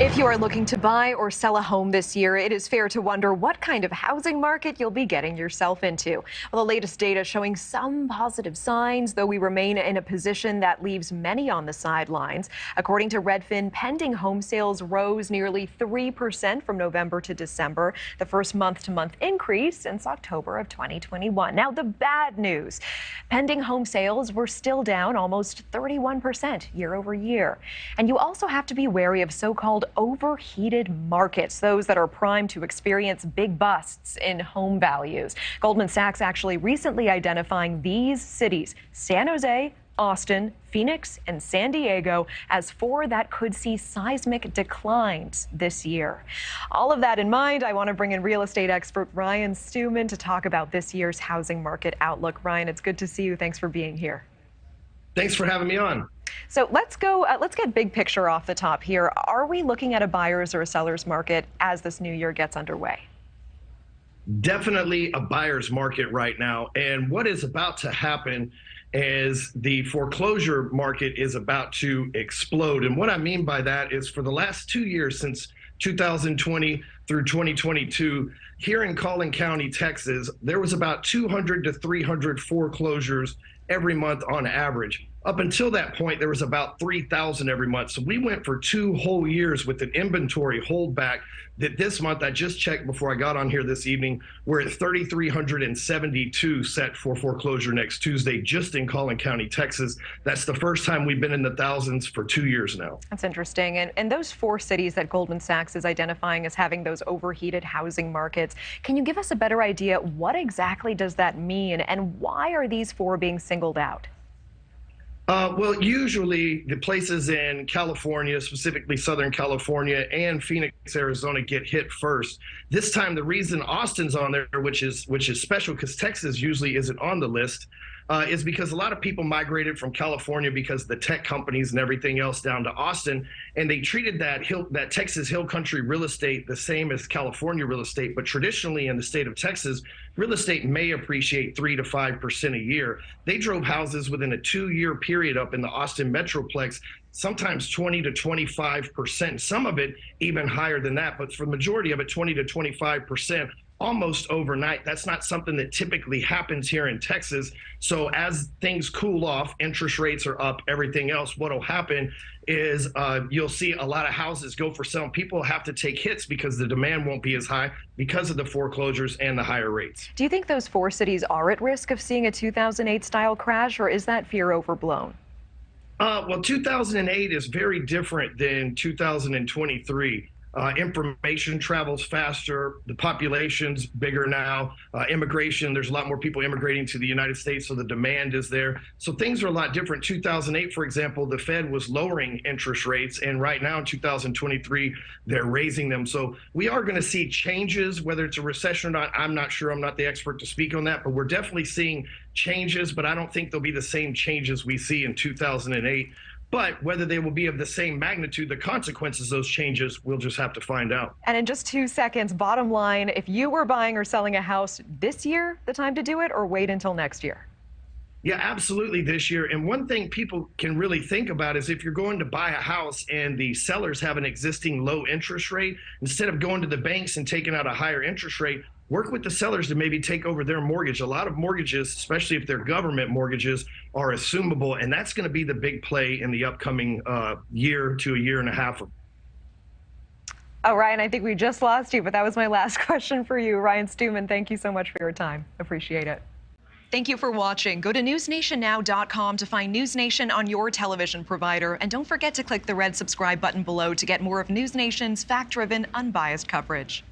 If you are looking to buy or sell a home this year, it is fair to wonder what kind of housing market you'll be getting yourself into. Well, the latest data showing some positive signs, though we remain in a position that leaves many on the sidelines. According to Redfin, pending home sales rose nearly 3% from November to December, the first month-to-month increase since October of 2021. Now, the bad news, pending home sales were still down almost 31% year over year. And you also have to be wary of so-called overheated markets, those that are primed to experience big busts in home values. Goldman Sachs actually recently identifying these cities, San Jose, Austin, Phoenix, and San Diego, as four that could see seismic declines this year. All of that in mind, I want to bring in real estate expert Ryan Stewman to talk about this year's housing market outlook. Ryan, it's good to see you. Thanks for being here. Thanks for having me on. So let's get big picture off the top here. Are we looking at a buyer's or a seller's market as this new year gets underway? Definitely a buyer's market right now. And what is about to happen is the foreclosure market is about to explode. And what I mean by that is for the last 2 years, since 2020 through 2022, here in Collin County, Texas, there was about 200 to 300 foreclosures every month on average. Up until that point, there was about 3,000 every month. So we went for 2 whole years with an inventory holdback that this month, I just checked before I got on here this evening, we're at 3,372 set for foreclosure next Tuesday, just in Collin County, Texas. That's the first time we've been in the thousands for 2 years now. That's interesting. And those 4 cities that Goldman Sachs is identifying as having those overheated housing markets, can you give us a better idea? What exactly does that mean? And why are these 4 being singled out? Well, usually the places in California, specifically Southern California and Phoenix, Arizona, get hit first. This time, the reason Austin's on there, which is special because Texas usually isn't on the list, is because a lot of people migrated from California because the tech companies and everything else down to Austin, and they treated that Texas Hill Country real estate the same as California real estate. But traditionally in the state of Texas, real estate may appreciate 3 to 5% a year. They drove houses within a 2-year period up in the Austin Metroplex, sometimes 20 to 25%, some of it even higher than that. But for the majority of it, 20 to 25%. Almost overnight. That's not something that typically happens here in Texas. So as things cool off, interest rates are up, everything else, what'll happen is you'll see a lot of houses go for sale. People have to take hits because the demand won't be as high because of the foreclosures and the higher rates. Do you think those 4 cities are at risk of seeing a 2008 style crash, or is that fear overblown? Well, 2008 is very different than 2023. Information travels faster. The population's bigger now. Immigration, there's a lot more people immigrating to the United States, so the demand is there. So things are a lot different. 2008, for example, the Fed was lowering interest rates, and right now in 2023, they're raising them. So we are going to see changes, whether it's a recession or not. I'm not sure. I'm not the expert to speak on that, but we're definitely seeing changes, but I don't think they'll be the same changes we see in 2008. But whether they will be of the same magnitude, the consequences of those changes, we'll just have to find out. And in just 2 seconds, bottom line, if you were buying or selling a house this year, the time to do it, or wait until next year? Yeah, absolutely this year. And one thing people can really think about is if you're going to buy a house and the sellers have an existing low interest rate, instead of going to the banks and taking out a higher interest rate, work with the sellers to maybe take over their mortgage. A lot of mortgages, especially if they're government mortgages, are assumable, and that's going to be the big play in the upcoming year to a year and a half. Oh, Ryan, I think we just lost you, but that was my last question for you. Ryan Stewman, thank you so much for your time. Appreciate it. Thank you for watching. Go to newsnationnow.com to find NewsNation on your television provider. And don't forget to click the red subscribe button below to get more of NewsNation's fact-driven, unbiased coverage.